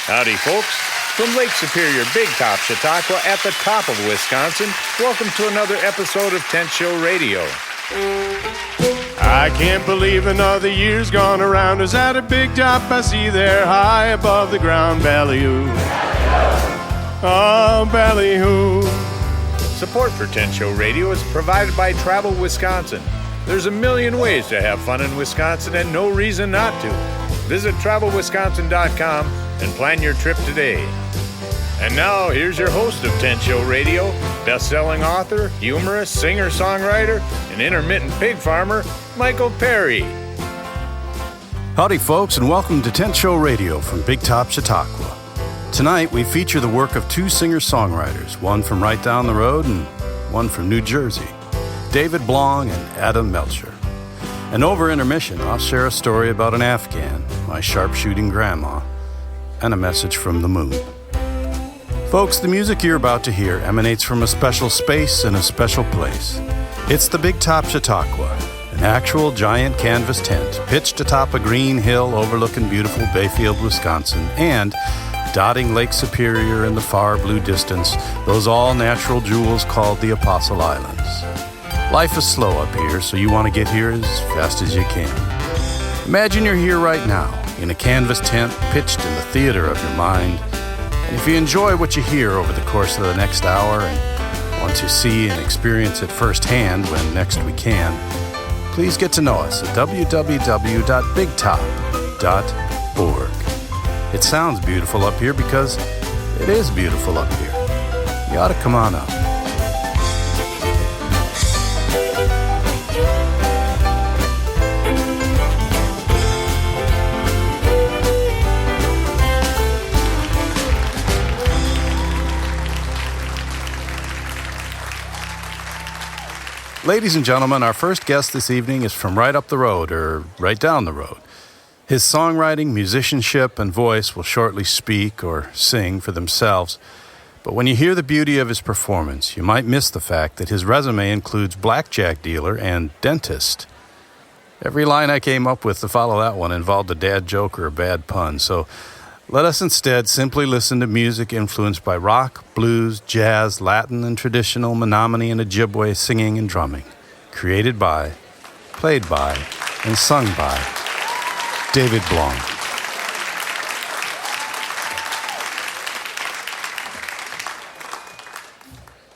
Howdy, folks. From Lake Superior, Big Top, Chautauqua, at the top of Wisconsin, welcome to another episode of Tent Show Radio. I can't believe another year's gone around. Is at a big top I see there high above the ground. Ballyhoo. Oh, ballyhoo. Support for Tent Show Radio is provided by Travel Wisconsin. There's a million ways to have fun in Wisconsin and no reason not to. Visit travelwisconsin.com and plan your trip today. And now, here's your host of Tent Show Radio, best-selling author, humorist, singer-songwriter, and intermittent pig farmer, Michael Perry. Howdy, folks, and welcome to Tent Show Radio from Big Top, Chautauqua. Tonight, we feature the work of two singer-songwriters, one from right down the road and one from New Jersey, David Blong and Adam Melchor. And over Intermission, I'll share a story about an Afghan, my sharpshooting grandma, and a message from the moon. Folks, the music you're about to hear emanates from a special space and a special place. It's the Big Top Chautauqua, an actual giant canvas tent pitched atop a green hill overlooking beautiful Bayfield, Wisconsin, and dotting Lake Superior in the far blue distance, those all-natural jewels called the Apostle Islands. Life is slow up here, so you want to get here as fast as you can. Imagine you're here right now, in a canvas tent pitched in the theater of your mind. And if you enjoy what you hear over the course of the next hour and want to see and experience it firsthand when next we can, please get to know us at www.bigtop.org. It sounds beautiful up here because it is beautiful up here. You ought to come on up. Ladies and gentlemen, our first guest this evening is from right up the road, or right down the road. His songwriting, musicianship, and voice will shortly speak or sing for themselves. But when you hear the beauty of his performance, you might miss the fact that his resume includes blackjack dealer and dentist. Every line I came up with to follow that one involved a dad joke or a bad pun, so let us instead simply listen to music influenced by rock, blues, jazz, Latin and traditional, Menominee and Ojibwe singing and drumming, created by, played by, and sung by David Blong.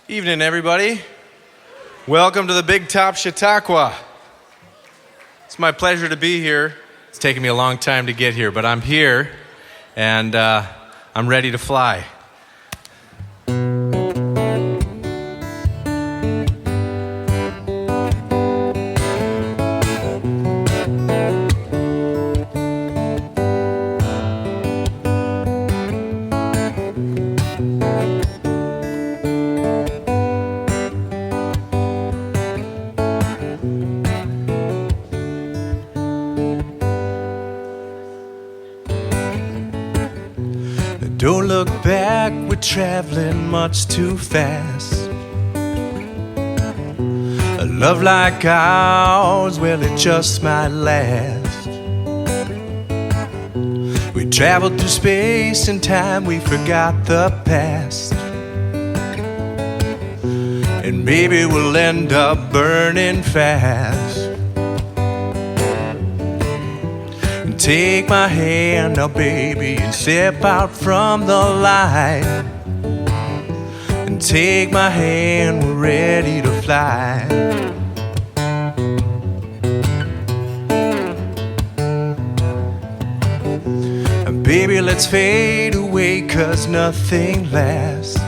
Evening, everybody. Welcome to the Big Top Chautauqua. It's my pleasure to be here. It's taken me a long time to get here, but I'm here. And I'm ready to fly. Don't look back, we're traveling much too fast. A love like ours, well, it just might last. We traveled through space and time, we forgot the past. And maybe we'll end up burning fast. Take my hand now, baby, and step out from the light. And take my hand, we're ready to fly. And baby, let's fade away, 'cause nothing lasts.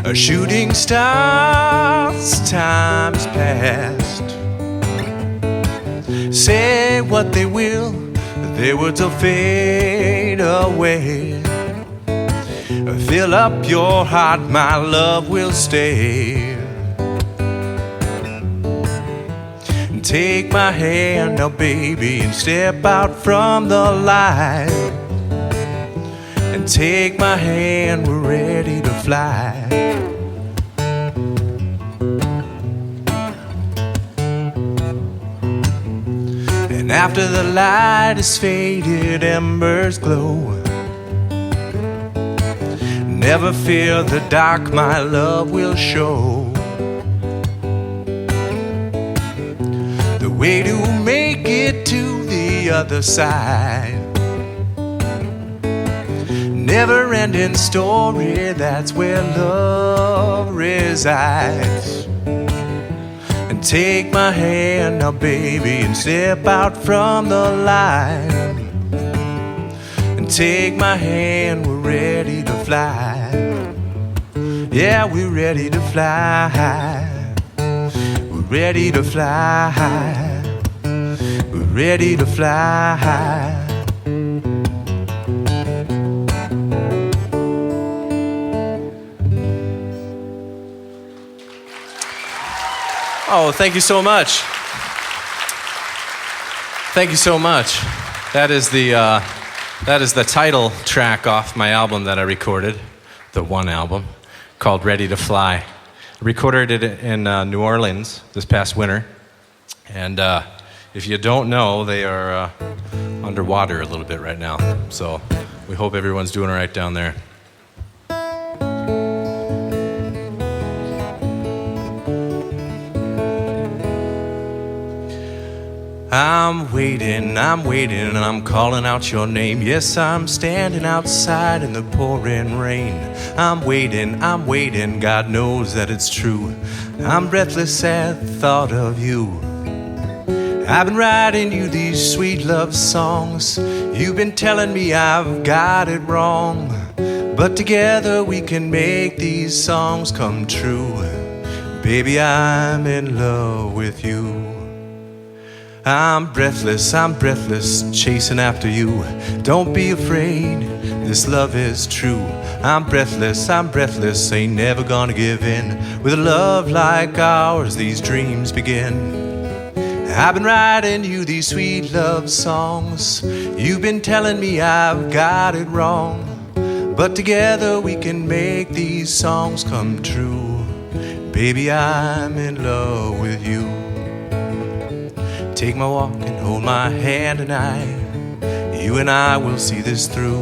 A shooting star's time is past. Say what they will, their words will fade away. Fill up your heart, my love will stay. Take my hand now, baby, and step out from the light. And take my hand, we're ready to fly. after the light is faded, embers glow. Never fear the dark, my love will show the way to make it to the other side. Never-ending story, that's where love resides. And take my hand now, baby, and step out from the line. And take my hand, we're ready to fly. Yeah, we're ready to fly. We're ready to fly. We're ready to fly. Oh, thank you so much. Thank you so much. That is the title track off my album that I recorded, the one album, called Ready to Fly. I recorded it in New Orleans this past winter. And if you don't know, they are underwater a little bit right now. So we hope everyone's doing all right down there. I'm waiting, and I'm calling out your name. Yes, I'm standing outside in the pouring rain. I'm waiting, God knows that it's true. I'm breathless at the thought of you. I've been writing you these sweet love songs. You've been telling me I've got it wrong. But together we can make these songs come true. Baby, I'm in love with you. I'm breathless, chasing after you. Don't be afraid, this love is true. I'm breathless, ain't never gonna give in. With a love like ours, these dreams begin. I've been writing you these sweet love songs. You've been telling me I've got it wrong. But together we can make these songs come true. Baby, I'm in love with you. Take my walk and hold my hand tonight. You and I will see this through.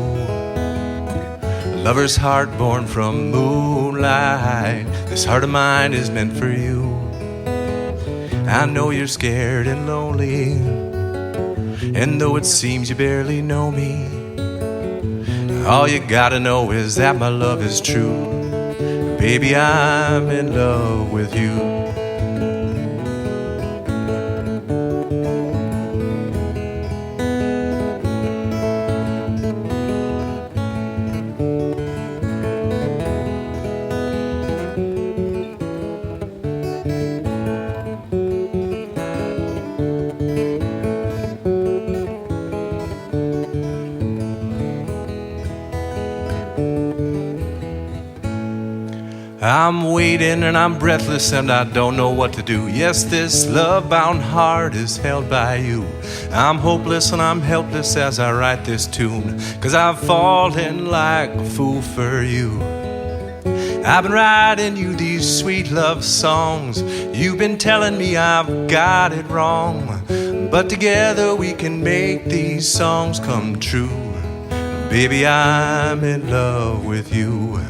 Lover's heart born from moonlight. This heart of mine is meant for you. I know you're scared and lonely, and though it seems you barely know me, all you gotta know is that my love is true. Baby, I'm in love with you. I'm waiting and I'm breathless and I don't know what to do. Yes, this love-bound heart is held by you. I'm hopeless and I'm helpless as I write this tune, 'cause I've fallen like a fool for you. I've been writing you these sweet love songs. You've been telling me I've got it wrong. But together we can make these songs come true. Baby, I'm in love with you.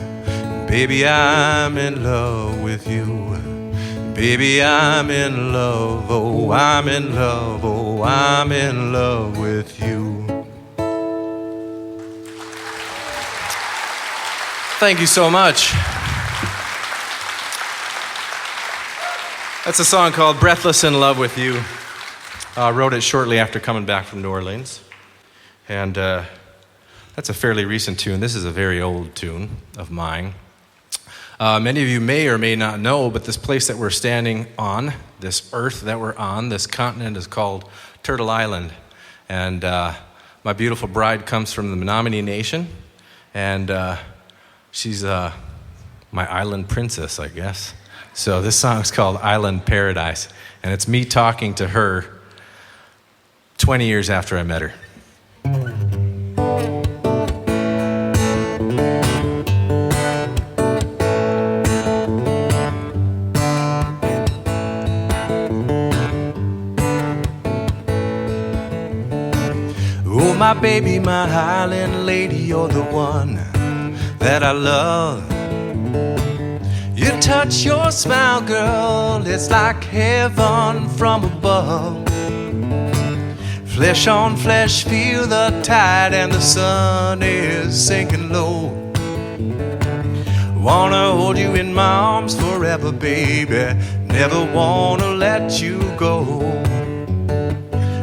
Baby, I'm in love with you. Baby, I'm in love, oh, I'm in love, oh, I'm in love with you. Thank you so much. That's a song called Breathless in Love with You. Wrote it shortly after coming back from New Orleans. And that's a fairly recent tune. This is a very old tune of mine. Many of you may or may not know, but this place that we're standing on, this earth that we're on, this continent is called Turtle Island. And my beautiful bride comes from the Menominee Nation, and she's my island princess, I guess. So this song's called Island Paradise, and it's me talking to her 20 years after I met her. my baby, my Highland lady, you're the one that I love. You touch your smile, girl, it's like heaven from above. Flesh on flesh, feel the tide, and the sun is sinking low. Wanna hold you in my arms forever, baby, never wanna let you go.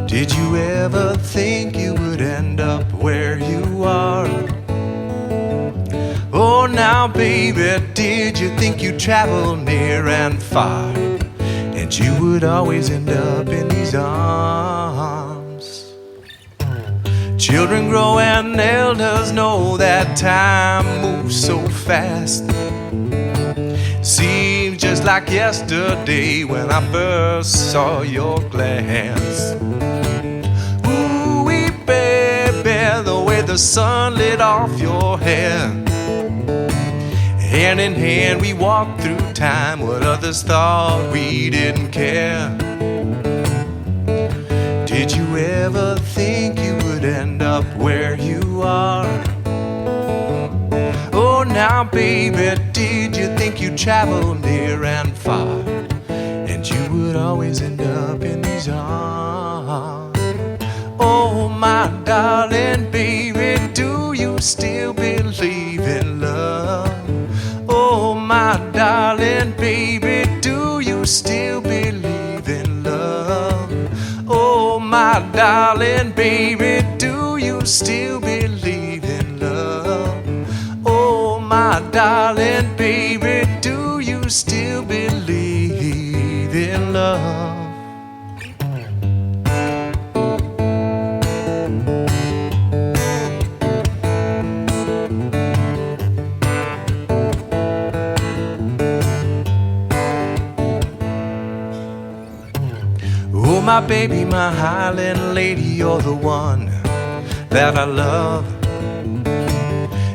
Did you ever think you would end up where you are? Oh, now, baby, did you think you'd travel near and far, and you would always end up in these arms? Children grow and elders know that time moves so fast. Seems just like yesterday when I first saw your glance. Ooh-wee, baby, the way the sun lit off your hair. Hand in hand we walked through time, what others thought we didn't care. Did you ever think you would end up where you are? Oh, now, baby, did you think you'd travel near and far, and you would always end up in these arms? Oh, my darling baby, do you still believe in love? Oh, my darling baby, do you still believe in love? Oh, my darling baby, do you still believe in love? Oh, my darling baby, do you still believe in love? Oh, my baby, my Highland lady, you're the one that I love.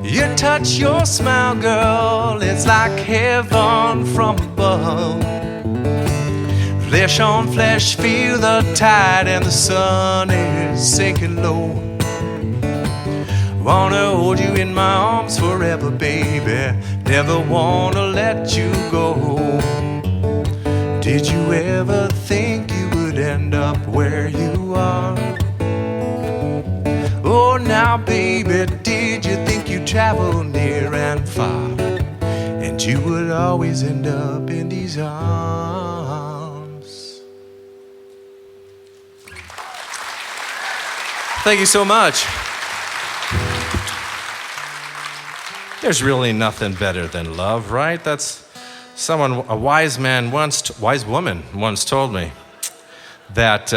You touch your smile, girl, it's like heaven from above. Flesh on flesh, feel the tide, and the sun is sinking low. Wanna hold you in my arms forever, baby, never wanna let you go. Did you ever think you would end up where you are? Oh, now, baby, did you think you'd travel near and far, and you would always end up in these arms? Thank you so much. There's really nothing better than love, right? That's someone, a wise woman once told me that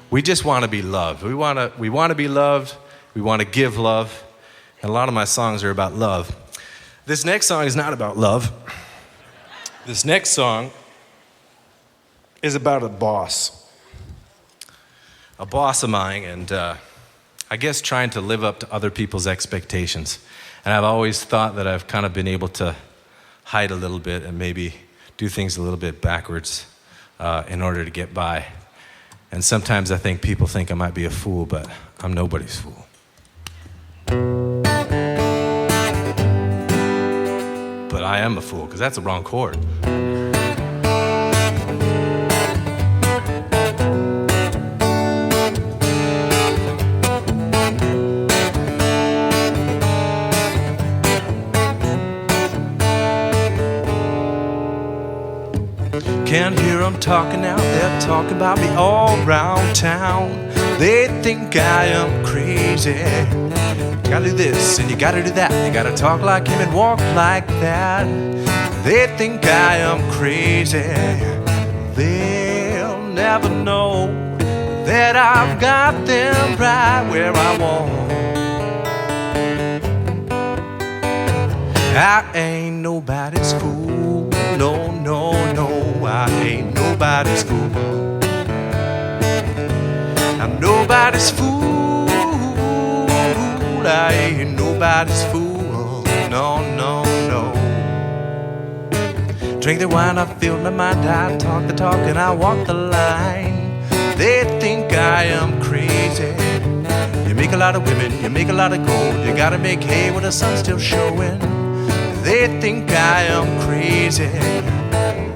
we just want to be loved. We want to be loved. We want to give love. And a lot of my songs are about love. This next song is not about love. This next song is about a boss of mine, and I guess trying to live up to other people's expectations. And I've always thought that I've kind of been able to hide a little bit and maybe do things a little bit backwards in order to get by. And sometimes I think people think I might be a fool, but I'm nobody's fool. But I am a fool, because that's the wrong chord. Can't hear them talking out there, talking about me all around town. They think I am crazy. You gotta do this and you gotta do that. You gotta talk like him and walk like that. They think I am crazy. They'll never know that I've got them right where I want. I ain't nobody's fool. No, no, no, I ain't nobody's fool. I'm nobody's fool. I ain't nobody's fool. No, no, no. Drink the wine, I fill my mind. I talk the talk and I walk the line. They think I am crazy. You make lot of women, you make a lot of gold. You gotta make hay when the sun's still showing. They think I am crazy.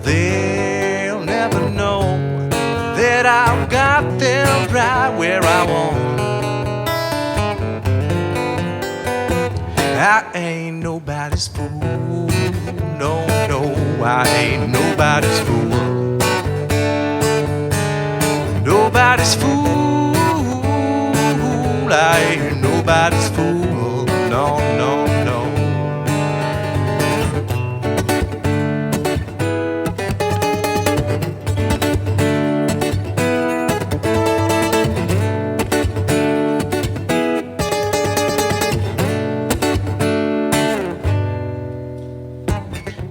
They'll never know that I've got them right where I want. I ain't nobody's fool. No, no, I ain't nobody's fool. Nobody's fool. I ain't nobody's fool. No, no, no.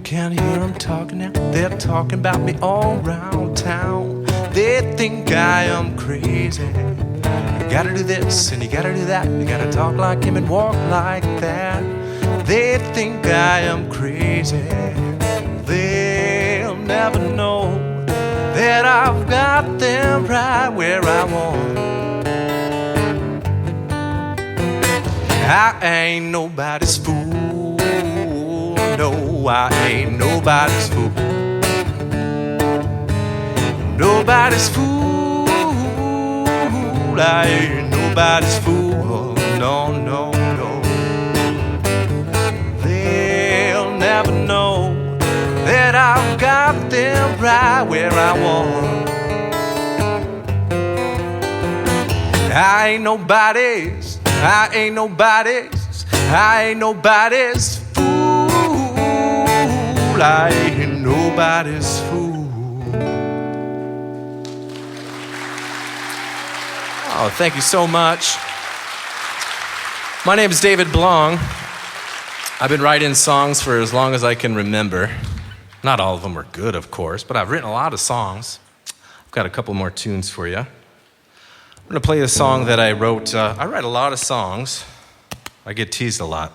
Can't hear them talking now. They're talking about me all around town. They think I am crazy. You gotta do this and you gotta do that. You gotta talk like him and walk like that. They think I am crazy. They'll never know that I've got them right where I want. I ain't nobody's fool. No, I ain't nobody's fool. Nobody's fool. I ain't nobody's fool. No, no, no. They'll never know that I've got them right where I want. I ain't nobody's. I ain't nobody's. I ain't nobody's fool. I ain't nobody's fool. Oh, thank you so much. My name is David Blong. I've been writing songs for as long as I can remember. Not all of them are good, of course, but I've written a lot of songs. I've got a couple more tunes for you. I'm going to play a song that I wrote. I write a lot of songs. I get teased a lot.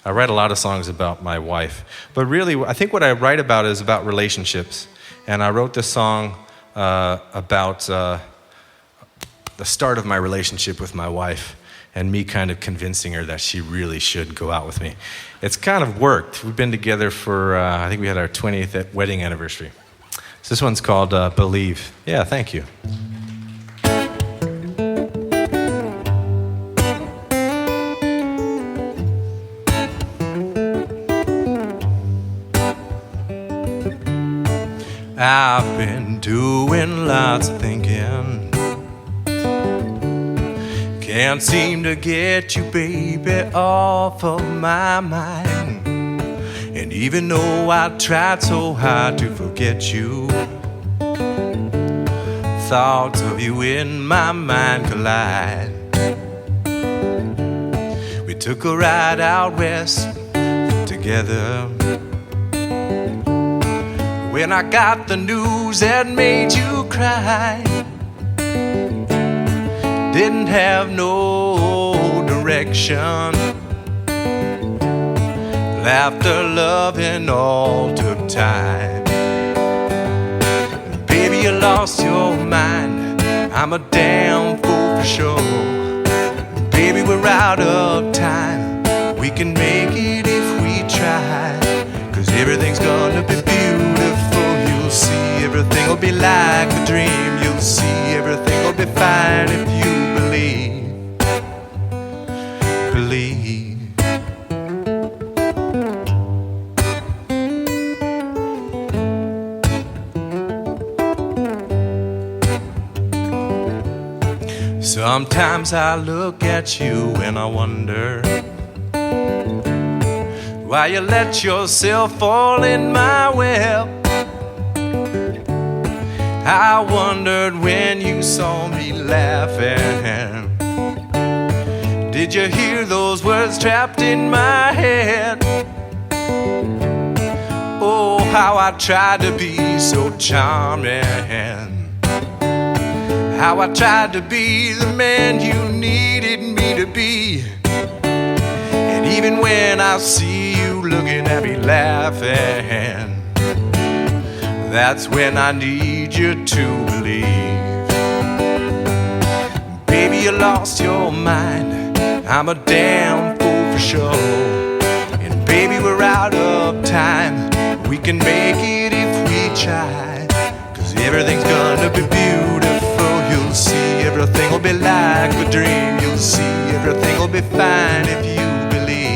I write a lot of songs about my wife. But really, I think what I write about is about relationships. And I wrote this song about the start of my relationship with my wife and me kind of convincing her that she really should go out with me. It's kind of worked. We've been together for, I think we had our 20th wedding anniversary. So this one's called Believe. Yeah, thank you. I've been doing lots of thinking. Can't seem to get you, baby, off of my mind. And even though I tried so hard to forget you, thoughts of you in my mind collide. We took a ride out west together. When I got the news that made you cry, didn't have no direction. Laughter, loving all took time. Baby, you lost your mind. I'm a damn fool for sure. Baby, we're out of time. We can make it if we try. 'Cause everything's gonna be beautiful. You'll see everything will be like a dream. You'll see everything will be fine if you believe. Believe. Sometimes I look at you and I wonder why you let yourself fall in my web. I wondered when you saw me laughing. Did you hear those words trapped in my head? Oh, how I tried to be so charming. How I tried to be the man you needed me to be. And even when I see you looking at me laughing, that's when I need you to believe. Baby, you lost your mind. I'm a damn fool for sure. And baby, we're out of time. We can make it if we try. 'Cause everything's gonna be beautiful. You'll see everything will be like a dream. You'll see everything will be fine if you believe.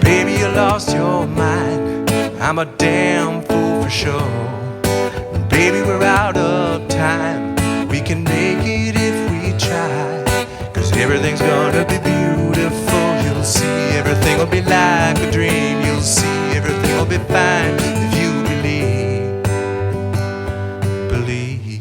Baby, you lost your mind. I'm a damn fool for sure. Baby, we're out of time. We can make it if we try. 'Cause everything's gonna be beautiful. You'll see everything will be like a dream. You'll see everything will be fine if you believe. Believe.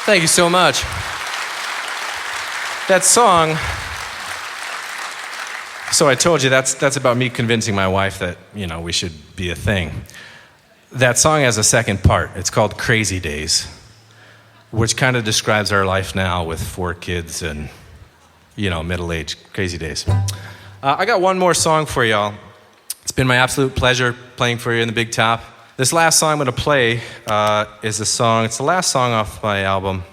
Thank you so much. That song, so I told you that's about me convincing my wife that, you know, we should be a thing. That song has a second part. It's called Crazy Days, which kind of describes our life now with 4 kids and, you know, middle-aged crazy days. I got one more song for y'all. It's been my absolute pleasure playing for you in the Big Top. This last song I'm going to play is a song. It's the last song off my album.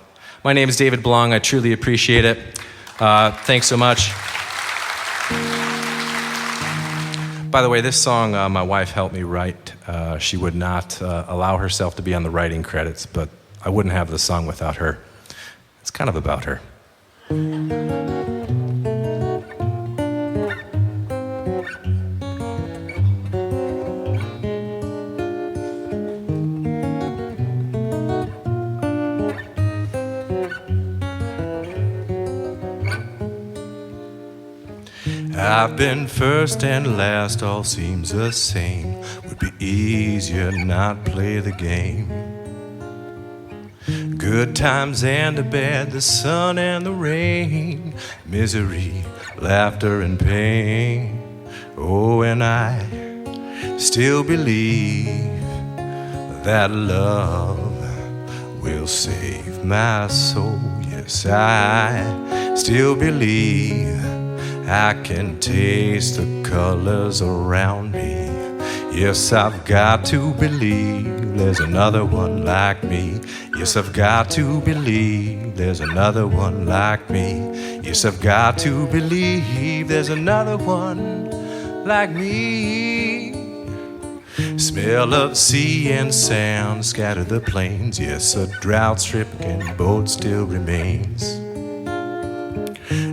My name is David Blong. I truly appreciate it. Thanks so much. By the way, this song my wife helped me write. She would not allow herself to be on the writing credits, but I wouldn't have the song without her. It's kind of about her. I've been first and last, all seems the same. Would be easier not play the game. Good times and the bad, the sun and the rain, misery, laughter and pain. Oh, and I still believe that love will save my soul. Yes, I still believe I can taste the colors around me. Yes, I've got to believe there's another one like me. Yes, I've got to believe there's another one like me. Yes, I've got to believe there's another one like me. Smell of sea and sand scatter the plains. Yes, a drought-stricken boat still remains.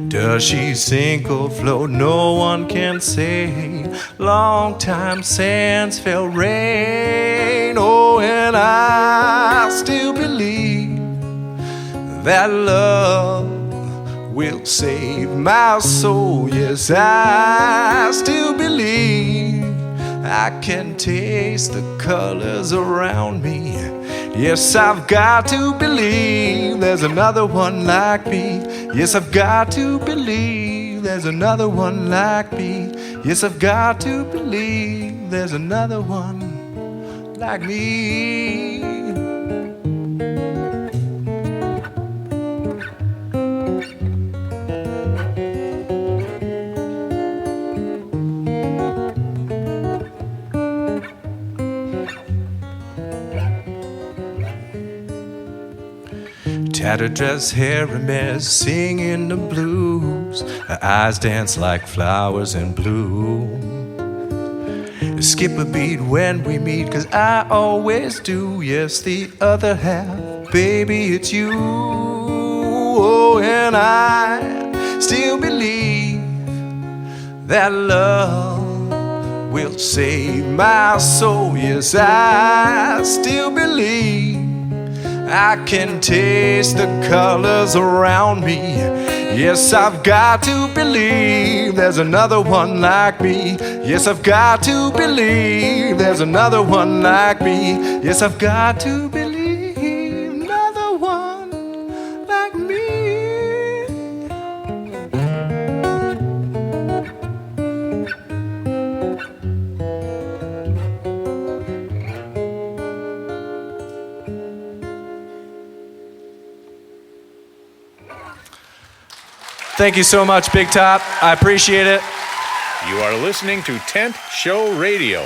Does she sink or float? No one can say. Long time since fell rain. Oh, and I still believe that love will save my soul. Yes, I still believe I can taste the colors around me. Yes, I've got to believe there's another one like me. Yes, I've got to believe there's another one like me. Yes, I've got to believe there's another one like me. Tattered dress, hair a mess, singing the blues. Her eyes dance like flowers in bloom. Skip a beat when we meet, 'cause I always do. Yes, the other half, baby, it's you. Oh, and I still believe that love will save my soul. Yes, I still believe I can taste the colors around me. Yes, I've got to believe there's another one like me. Yes, I've got to believe there's another one like me. Yes, I've got to believe another one like me. Thank you so much, Big Top. I appreciate it. You are listening to Tent Show Radio.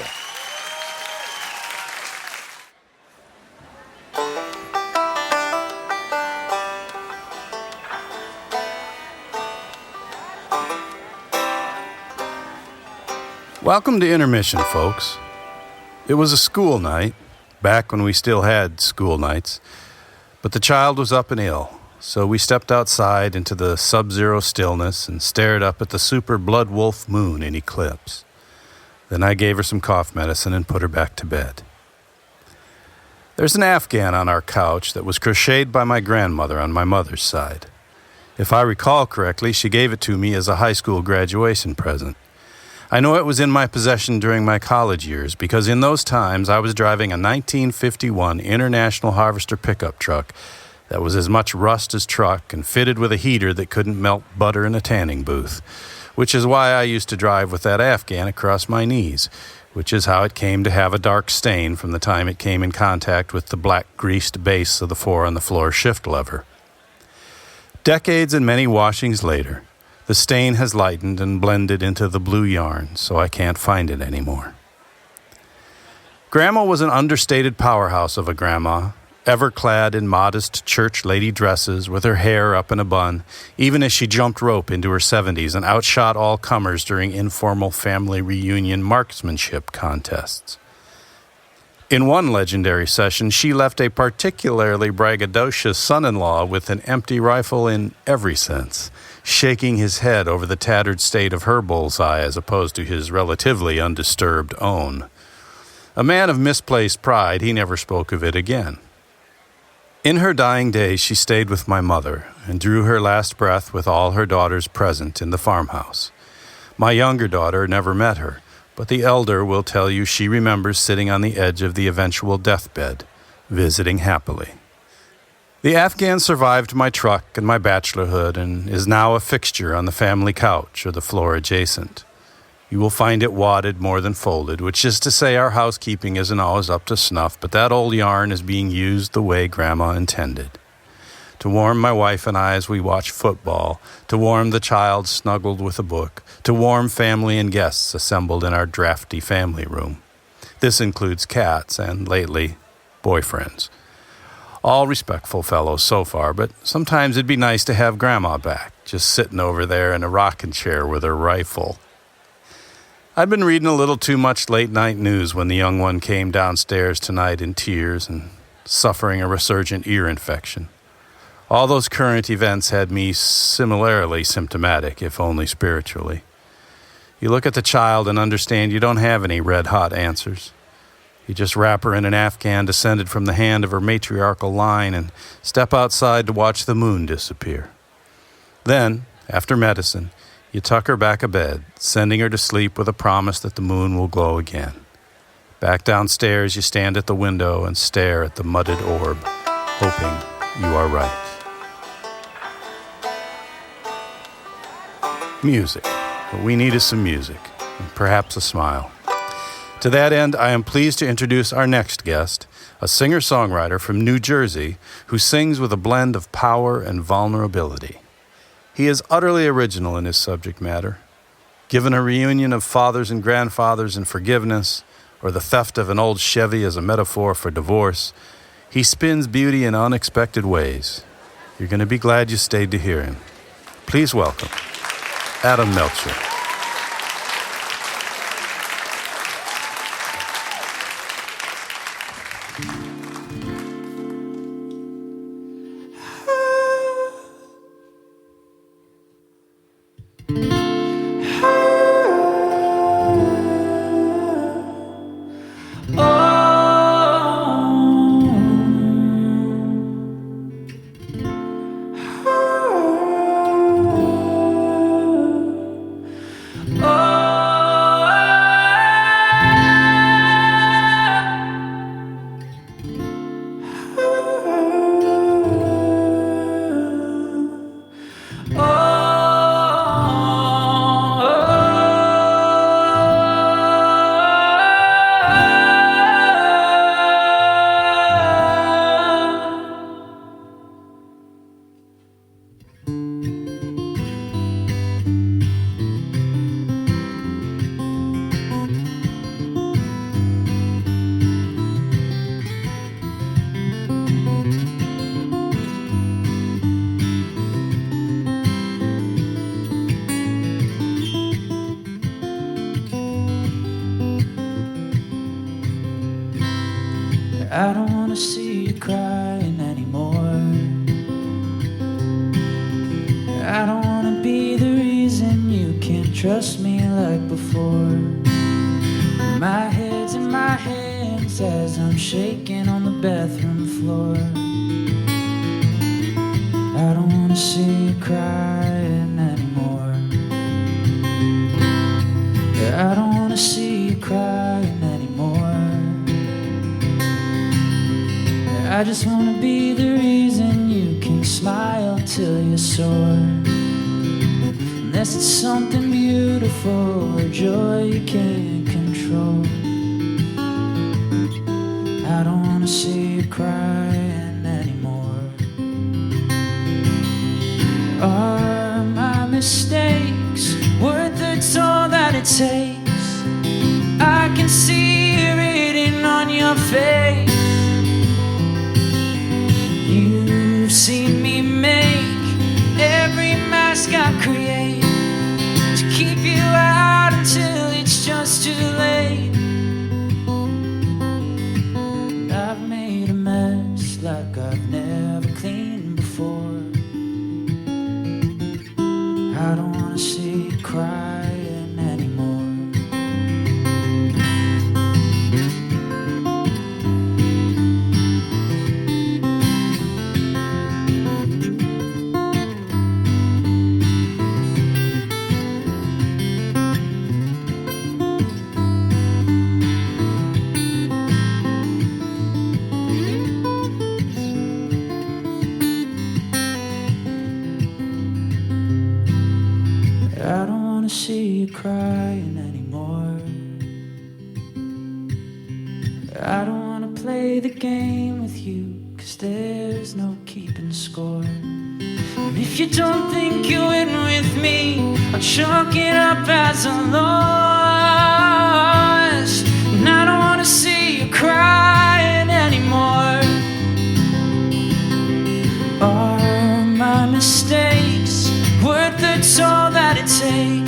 Welcome to Intermission, folks. It was a school night, back when we still had school nights, but the child was up and ill. So we stepped outside into the sub-zero stillness and stared up at the super blood wolf moon in eclipse. Then I gave her some cough medicine and put her back to bed. There's an Afghan on our couch that was crocheted by my grandmother on my mother's side. If I recall correctly, she gave it to me as a high school graduation present. I know it was in my possession during my college years because in those times I was driving a 1951 International Harvester pickup truck that was as much rust as truck and fitted with a heater that couldn't melt butter in a tanning booth, which is why I used to drive with that Afghan across my knees, which is how it came to have a dark stain from the time it came in contact with the black greased base of the 4-on-the-floor shift lever. Decades and many washings later, the stain has lightened and blended into the blue yarn, so I can't find it anymore. Grandma was an understated powerhouse of a grandma, ever clad in modest church lady dresses with her hair up in a bun, even as she jumped rope into her 70s and outshot all comers during informal family reunion marksmanship contests. In one legendary session, she left a particularly braggadocious son-in-law with an empty rifle in every sense, shaking his head over the tattered state of her bullseye as opposed to his relatively undisturbed own. A man of misplaced pride, he never spoke of it again. In her dying days, she stayed with my mother and drew her last breath with all her daughters present in the farmhouse. My younger daughter never met her, but the elder will tell you she remembers sitting on the edge of the eventual deathbed, visiting happily. The Afghan survived my truck and my bachelorhood and is now a fixture on the family couch or the floor adjacent. You will find it wadded more than folded, which is to say our housekeeping isn't always up to snuff, but that old yarn is being used the way Grandma intended. To warm my wife and I as we watch football, to warm the child snuggled with a book, to warm family and guests assembled in our drafty family room. This includes cats and, lately, boyfriends. All respectful fellows so far, but sometimes it'd be nice to have Grandma back, just sitting over there in a rocking chair with her rifle. I'd been reading a little too much late-night news when the young one came downstairs tonight in tears and suffering a resurgent ear infection. All those current events had me similarly symptomatic, if only spiritually. You look at the child and understand you don't have any red-hot answers. You just wrap her in an Afghan descended from the hand of her matriarchal line and step outside to watch the moon disappear. Then, after medicine, you tuck her back a bed, sending her to sleep with a promise that the moon will glow again. Back downstairs, you stand at the window and stare at the mudded orb, hoping you are right. Music. What we need is some music, and perhaps a smile. To that end, I am pleased to introduce our next guest, a singer-songwriter from New Jersey who sings with a blend of power and vulnerability. He is utterly original in his subject matter. Given a reunion of fathers and grandfathers and forgiveness, or the theft of an old Chevy as a metaphor for divorce, he spins beauty in unexpected ways. You're going to be glad you stayed to hear him. Please welcome Adam Melchor. I don't wanna see you crying anymore. I don't wanna be the reason you can't trust me like before. My head's in my hands as I'm shaking on the bathroom floor. I don't wanna see you crying anymore. I don't wanna see you crying anymore. I just wanna be the reason you can smile till you're sore. Unless it's something beautiful or joy you can't control. I don't wanna see you crying anymore. Are my mistakes worth the toll that it takes? I can see it written on your face. You've seen me make every mask I create to keep you out until it's just too late. And I've made a mess like I've never cleaned before. I don't wanna see you crying anymore. I don't wanna see you crying anymore. I don't wanna play the game with you, 'cause there's no keeping score. And if you don't think you win with me, I'll chalk it up as a loss. And I don't wanna see you crying anymore. Are my mistakes worth the toll that it takes?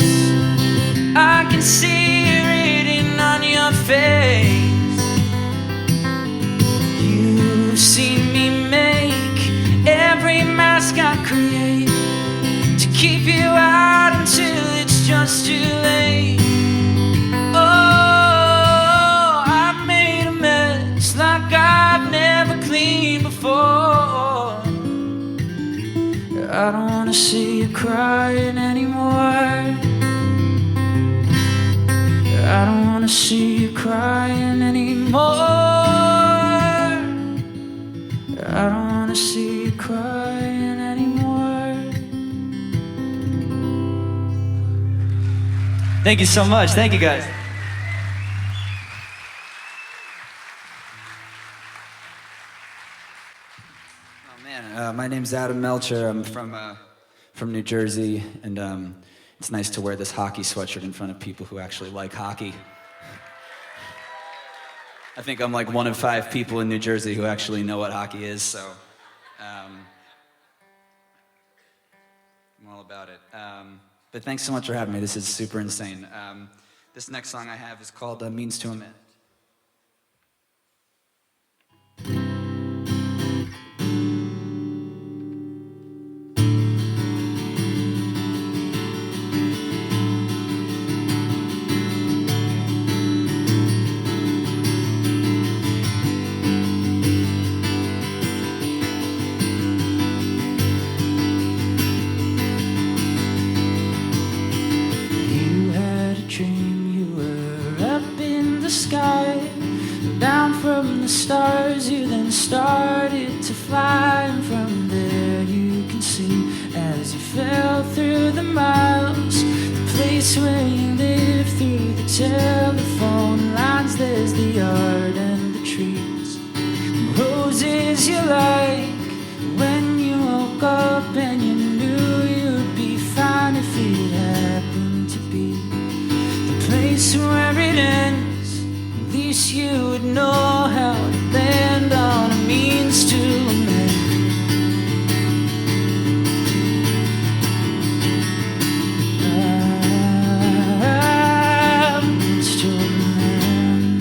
I can see it written on your face. You've seen me make every mask I create to keep you out until it's just too late. Oh, I've made a mess like I've never cleaned before. I don't wanna see you crying anymore. I don't wanna see you crying anymore. I don't wanna see you crying anymore. Thank you so much. Thank you, guys. Oh man, my name's Adam Melchor. I'm from New Jersey, and it's nice to wear this hockey sweatshirt in front of people who actually like hockey. I think I'm like one of 5 people in New Jersey who actually know what hockey is, so I'm all about it. But thanks so much for having me. This is super insane. This next song I have is called Means to a Man. Stars, you then started to fly, and from there you can see as you fell through the miles, the place where you live. Through the telephone lines, there's the yard and the trees, the roses you like. When you woke up and you knew you'd be fine if it happened to be the place where it ends. At least you would know how to land on a means to a man. Means to a man.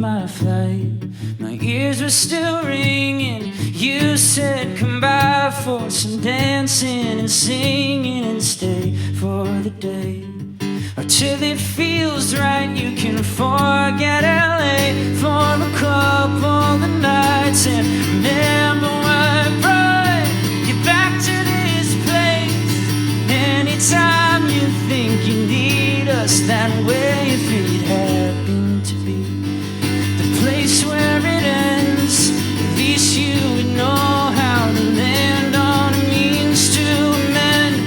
my flight. My ears were still ringing. You said come by for some dancing and singing and stay for the day. Or till it feels right, you can forget LA for a couple of nights and remember what brought you back to this place. Anytime you think you need us that way, if it happened to be the place where it ends, at least you would know how to land on a means to amend.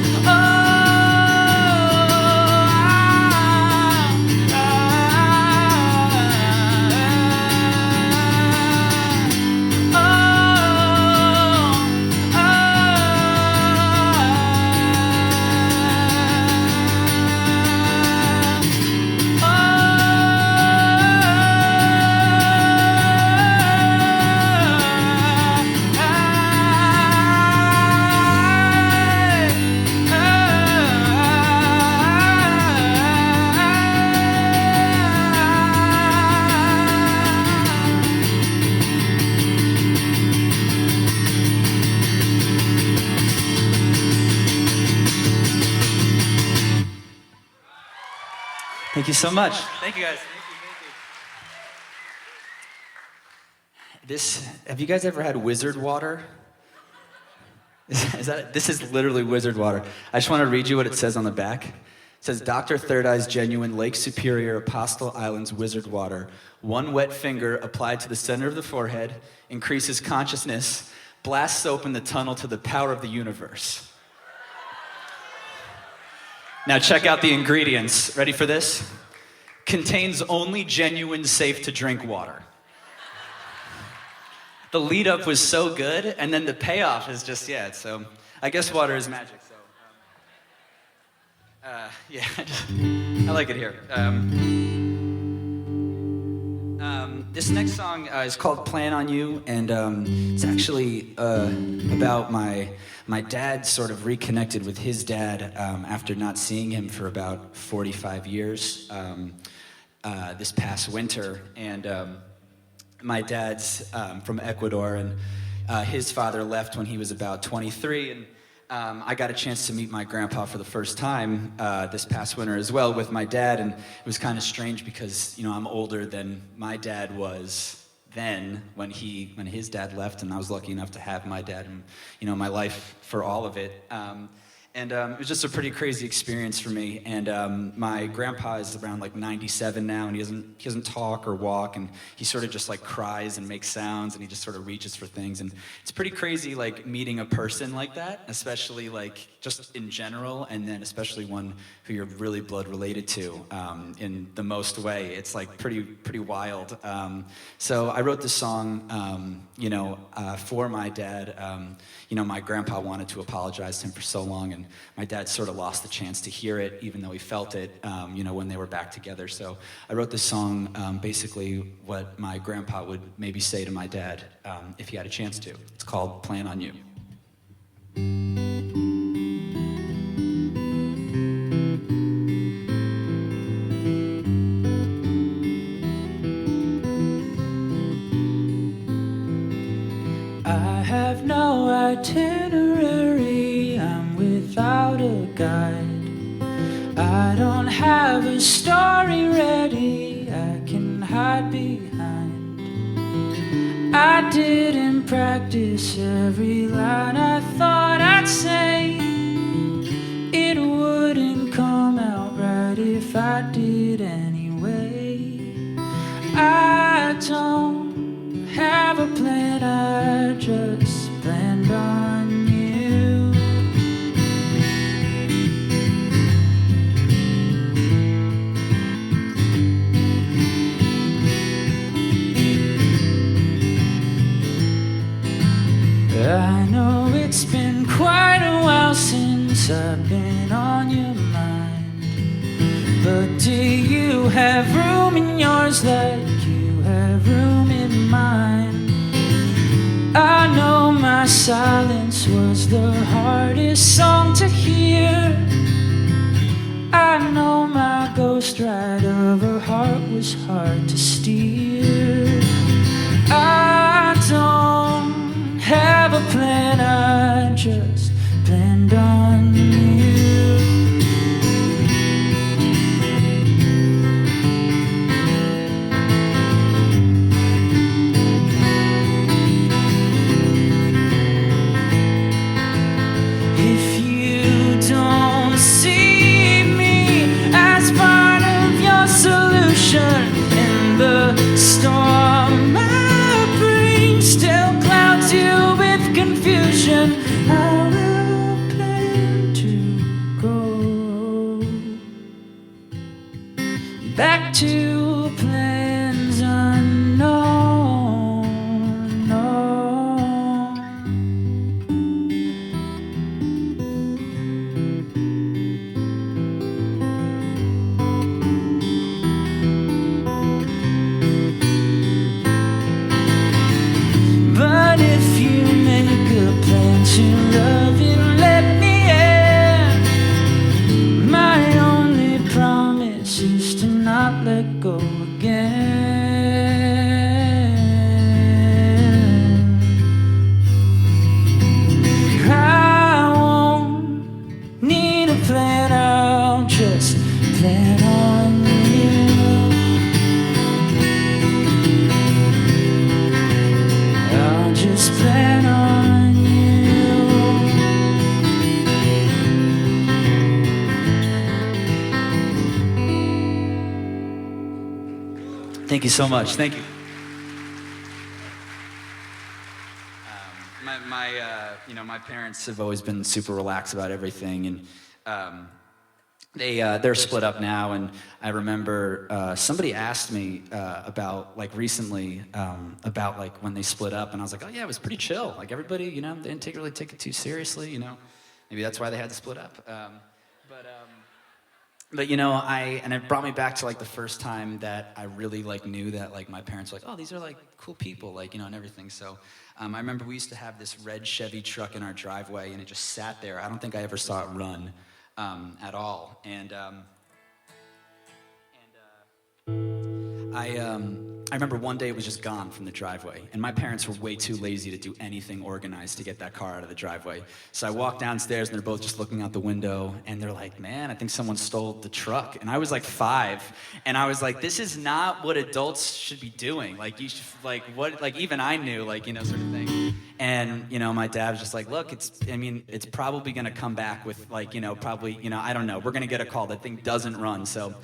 Thank you so much. Thank you guys. Have you guys ever had wizard water? This is literally wizard water. I just want to read you what it says on the back. It says, Dr. Third Eye's genuine Lake Superior Apostle Islands wizard water. One wet finger applied to the center of the forehead increases consciousness, blasts open the tunnel to the power of the universe. Now check out the ingredients. Ready for this? Contains only genuine, safe-to-drink water. The lead-up was so good, and then the payoff is just, so I guess water is magic, so. I like it here. This next song is called Plan on You, and it's actually about my dad sort of reconnected with his dad after not seeing him for about 45 years this past winter. And my dad's from Ecuador, and his father left when he was about 23, and I got a chance to meet my grandpa for the first time this past winter as well with my dad, and it was kind of strange because, I'm older than my dad was then when his dad left, and I was lucky enough to have my dad in, my life for all of it. And it was just a pretty crazy experience for me. And my grandpa is around like 97 now, and he doesn't talk or walk, and he sort of just like cries and makes sounds, and he just sort of reaches for things. And it's pretty crazy, like meeting a person like that, especially like just in general, and then especially one who you're really blood related to in the most way. It's like pretty wild. So I wrote this song, for my dad. My grandpa wanted to apologize to him for so long, and my dad sort of lost the chance to hear it, even though he felt it, when they were back together. So I wrote this song, basically what my grandpa would maybe say to my dad if he had a chance to. It's called Plan on You. I have no itinerary, I'm without a guide. I don't have a story ready I can hide behind. I didn't practice every line I thought I'd say. It wouldn't come out right if I did anyway. I don't have a plan, I just planned on you. I know it's been quite a while since I've been on your mind, but do you have room in yours like you have room in mine? I know my silence was the hardest song to hear. I know my ghost ride of her heart was hard to steer. I don't have a plan, I just planned on you. If you don't see me as part of your solution in the storm I bring still clouds you with confusion, I will plan to go back to plans unknown. But if you make a plan to love and let me in, my only promise is to not let go again. I won't need a plan, I'll just plan on you. I'll just plan on you. Thank you so much. Thank you. My parents have always been super relaxed about everything, and they're split up now. And I remember somebody asked me about like recently about like when they split up, and I was like, oh yeah, it was pretty chill. Like everybody, they didn't really take it too seriously. Maybe that's why they had to split up. But and it brought me back to like the first time that I really like knew that like my parents were like, oh, these are like cool people, like and everything. So I remember we used to have this red Chevy truck in our driveway, and it just sat there. I don't think I ever saw it run at all. And I remember one day it was just gone from the driveway, and my parents were way too lazy to do anything organized to get that car out of the driveway. So I walked downstairs, and they're both just looking out the window, and they're like, man, I think someone stole the truck. And I was like 5, and I was like, this is not what adults should be doing. Like, you should, like, what, like, even I knew, like, sort of thing. And, my dad was just like, look, it's probably gonna come back with, like, probably, I don't know, we're gonna get a call, that thing doesn't run, so.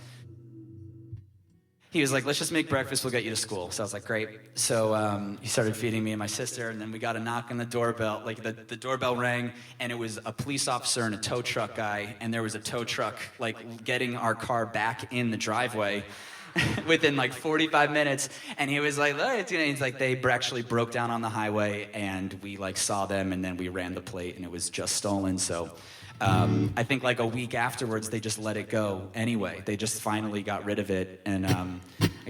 He was like, let's just make breakfast, we'll get you to school. So I was like, great. So he started feeding me and my sister, and then we got a knock on the doorbell. Like the doorbell rang, and it was a police officer and a tow truck guy, and there was a tow truck like getting our car back in the driveway within like 45 minutes. And he was like, look, he's like, they actually broke down on the highway, and we like saw them, and then we ran the plate, and it was just stolen. So I think like a week afterwards, they just let it go anyway. They just finally got rid of it, and I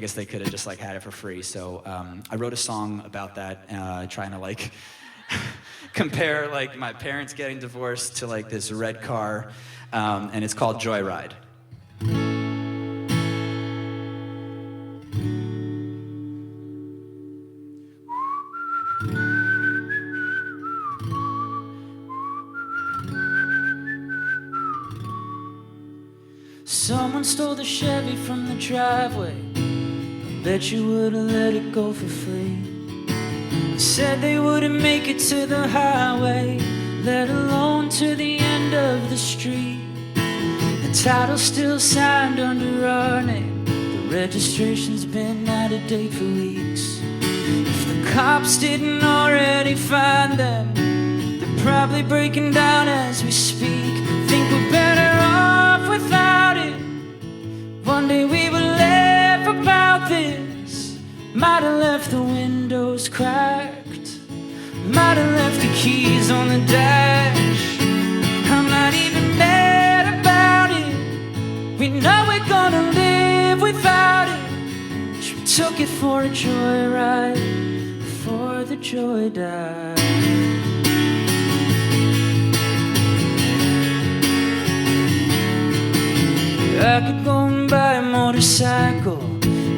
guess they could have just like had it for free. So I wrote a song about that, trying to like compare like my parents getting divorced to like this red car, and it's called Joyride. Someone stole the Chevy from the driveway. I bet you would've let it go for free. They said they wouldn't make it to the highway, let alone to the end of the street. The title's still signed under our name. The registration's been out of date for weeks. If the cops didn't already find them, they're probably breaking down as we speak. Think we're better off without it. One day we will laugh about this. Might have left the windows cracked, might have left the keys on the dash. I'm not even mad about it. We know we're gonna live without it. We took it for a joyride before the joy died. I could go and buy a motorcycle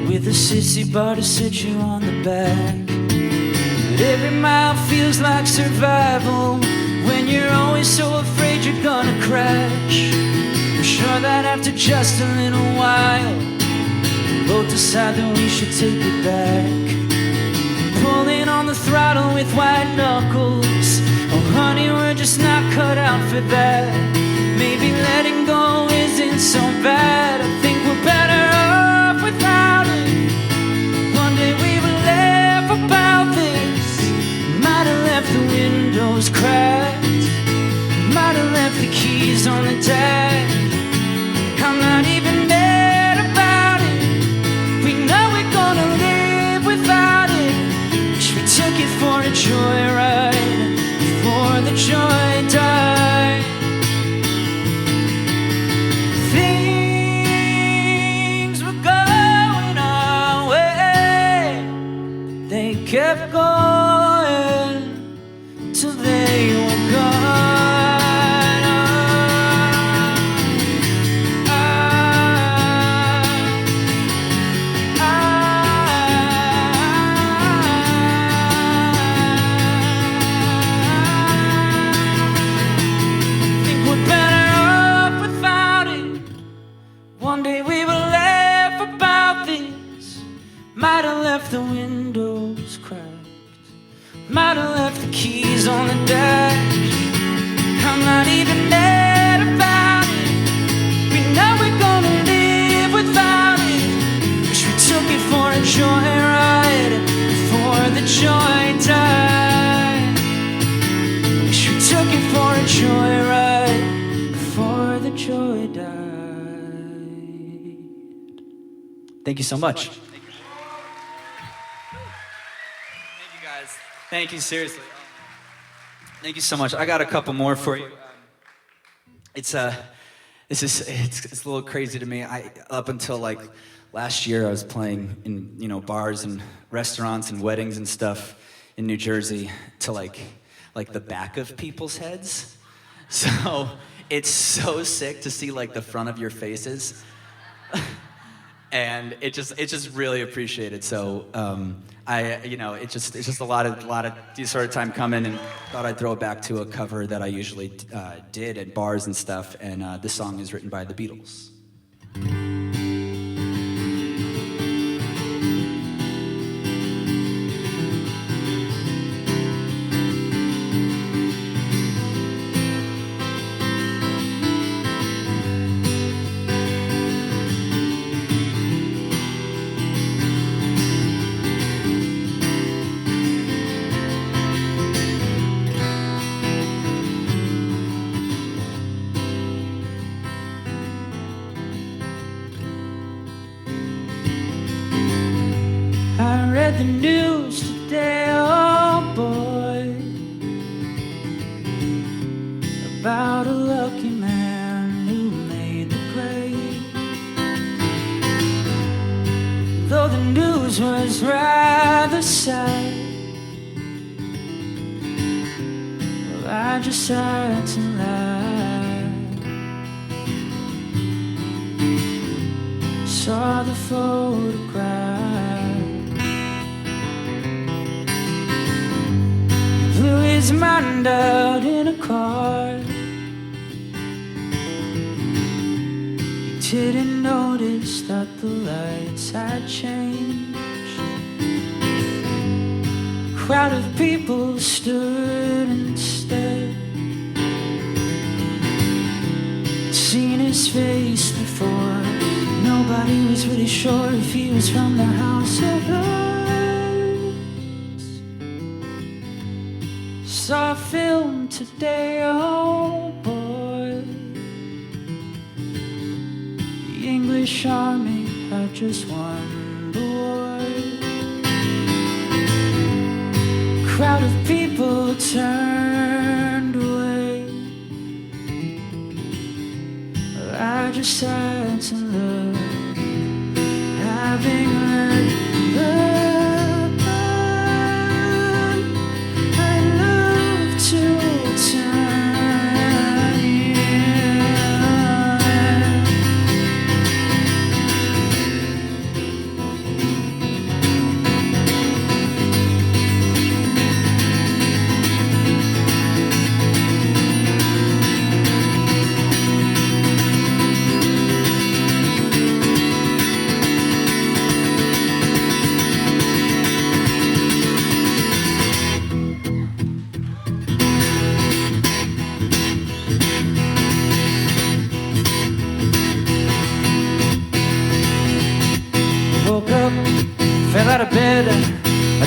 with a sissy bar to sit you on the back. But every mile feels like survival when you're always so afraid you're gonna crash. I'm sure that after just a little while we'll both decide that we should take it back. Pulling on the throttle with white knuckles. Oh honey, we're just not cut out for that. Maybe letting go isn't so bad. I think we're better off without it. One day we will laugh about this. Might have left the windows cracked. Might have left the keys on the dash. I'm not even mad about it. We know we're gonna live without it. Wish we took it for a joyride before the joy died. Things were going our way. They kept going till they were gone. Might have left the windows cracked. Might have left the keys on the dash. I'm not even mad about it. We know we're gonna live without it. Wish we took it for a joyride before the joy died. Wish we took it for a joyride before the joy died. Thank you so much. Thank you, seriously. Thank you so much. I got a couple more for you. It's a little crazy to me. Up until like last year, I was playing in bars and restaurants and weddings and stuff in New Jersey to like the back of people's heads. So it's so sick to see like the front of your faces, and it's just really appreciated. So. It's just a lot of these sort of time coming, and thought I'd throw it back to a cover that I usually did at bars and stuff. And this song is written by the Beatles. The news today, oh boy, about a lucky man who made the grade. Though the news was rather sad, well, I just had to laugh. Saw the photograph. Blew his mind out in a car. He didn't notice that the lights had changed. A crowd of people stood and stared. Seen his face before. Nobody was really sure if he was from the House of Lords. Saw a film today, oh boy. The English army had just won the war. A crowd of people turned away. I just had to look, having heard the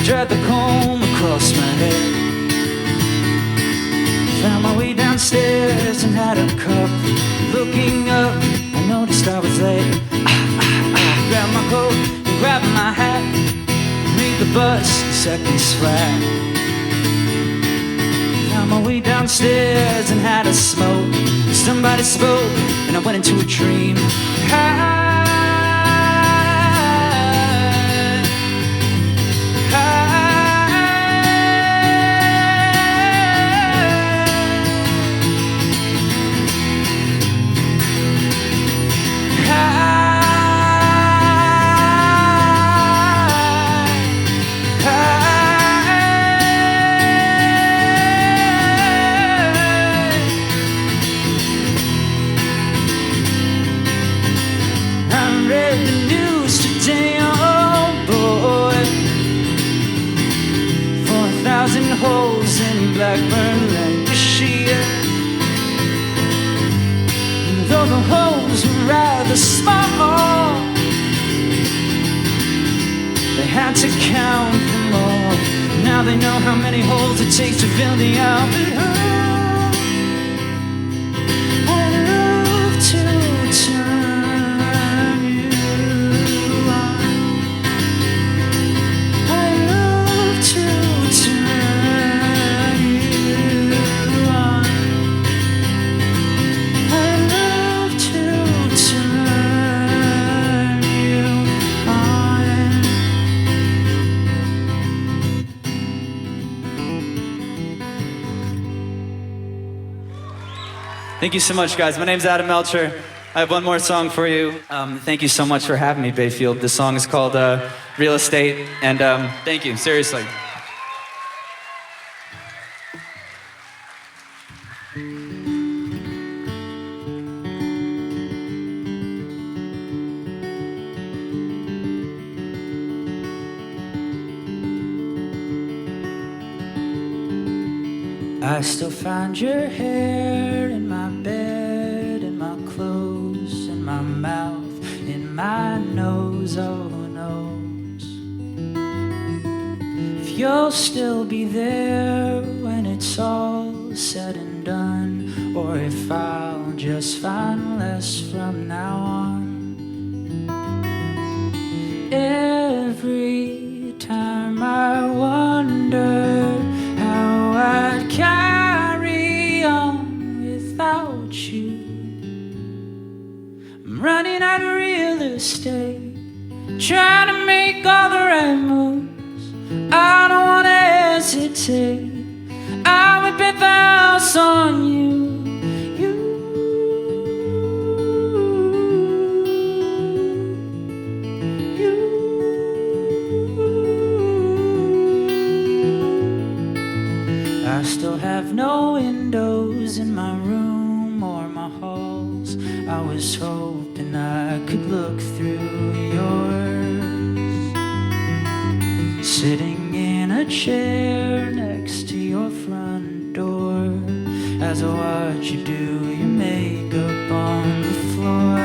Dragged the comb across my head. Found my way downstairs and had a cup. Looking up, I noticed I was late. Grabbed my coat and grabbed my hat. Made the bus seconds flat. Found my way downstairs and had a smoke. Somebody spoke and I went into a dream. Holes in Blackburn, Lancashire. Though the holes were rather small, they had to count them all. Now they know how many holes it takes to fill the Albert Hall. I love to turn you on. I love to turn you on. I love to turn you on. Thank you so much, guys. My name's Adam Melchor. I have one more song for you. Thank you so much for having me, Bayfield. This song is called Real Estate, and thank you, seriously. I still find your hair in my bed, in my clothes, in my mouth, in my nose, oh nose. If you'll still be there when it's all said and done, or if I'll just find less from now on. Every time I wonder how I'd carry on without you. I'm running out of real estate, trying to make all the right moves. I don't want to hesitate, I would bet the house on you. I still have no windows in my room or my halls. I was hoping I could look through yours. Sitting in a chair next to your front door, as I watch you do your makeup on the floor.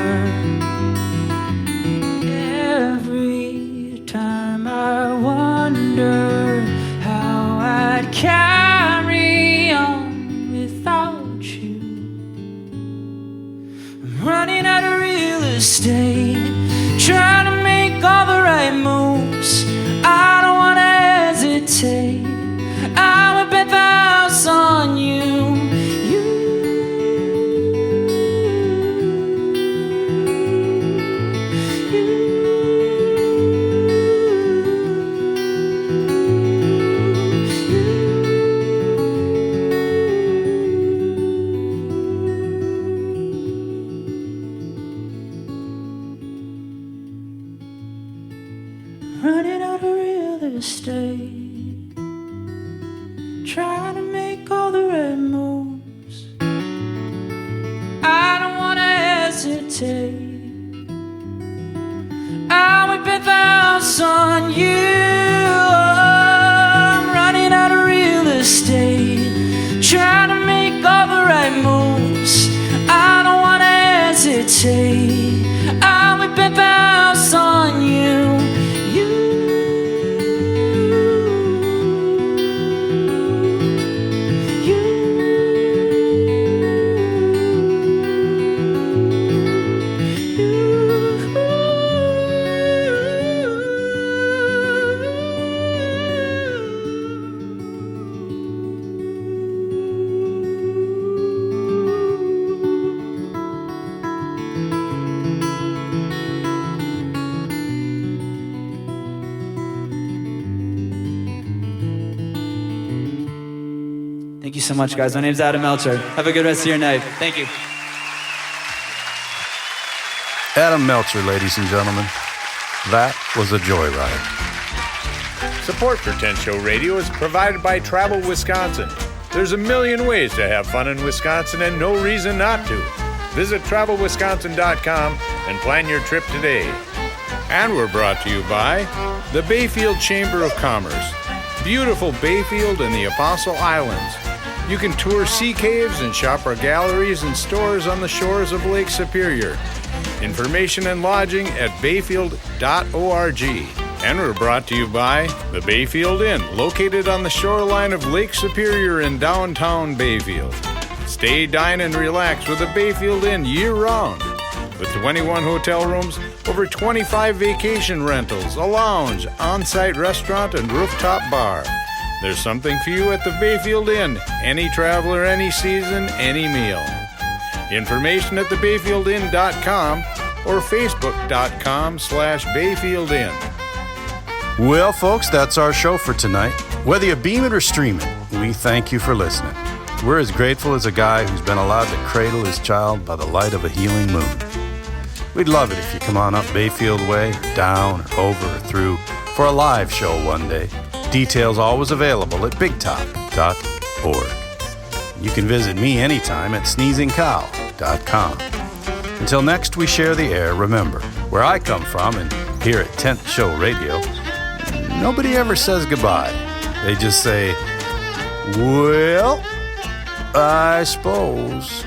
Every time I wonder how I'd carry on without you. I'm running out of real estate, trying to make all the right moves. I don't want to hesitate, I would bet the house on you. so much, guys. My name's Adam Melchor. Have a good rest of your night. Thank you. Adam Melchor, ladies and gentlemen. That was a Joyride. Support for Tent Show Radio is provided by Travel Wisconsin. There's a million ways to have fun in Wisconsin and no reason not to. Visit travelwisconsin.com and plan your trip today. And we're brought to you by the Bayfield Chamber of Commerce. Beautiful Bayfield and the Apostle Islands. You can tour sea caves and shop our galleries and stores on the shores of Lake Superior. Information and lodging at bayfield.org. And we're brought to you by the Bayfield Inn, located on the shoreline of Lake Superior in downtown Bayfield. Stay, dine, and relax with the Bayfield Inn year-round. With 21 hotel rooms, over 25 vacation rentals, a lounge, on-site restaurant, and rooftop bar. There's something for you at the Bayfield Inn. Any traveler, any season, any meal. Information at thebayfieldinn.com or facebook.com/bayfieldinn. Well, folks, that's our show for tonight. Whether you beam it or stream it, we thank you for listening. We're as grateful as a guy who's been allowed to cradle his child by the light of a healing moon. We'd love it if you come on up Bayfield Way, or down, or over, or through for a live show one day. Details always available at bigtop.org. You can visit me anytime at sneezingcow.com. Until next we share the air, remember, where I come from and here at Tent Show Radio, nobody ever says goodbye. They just say, well, I suppose.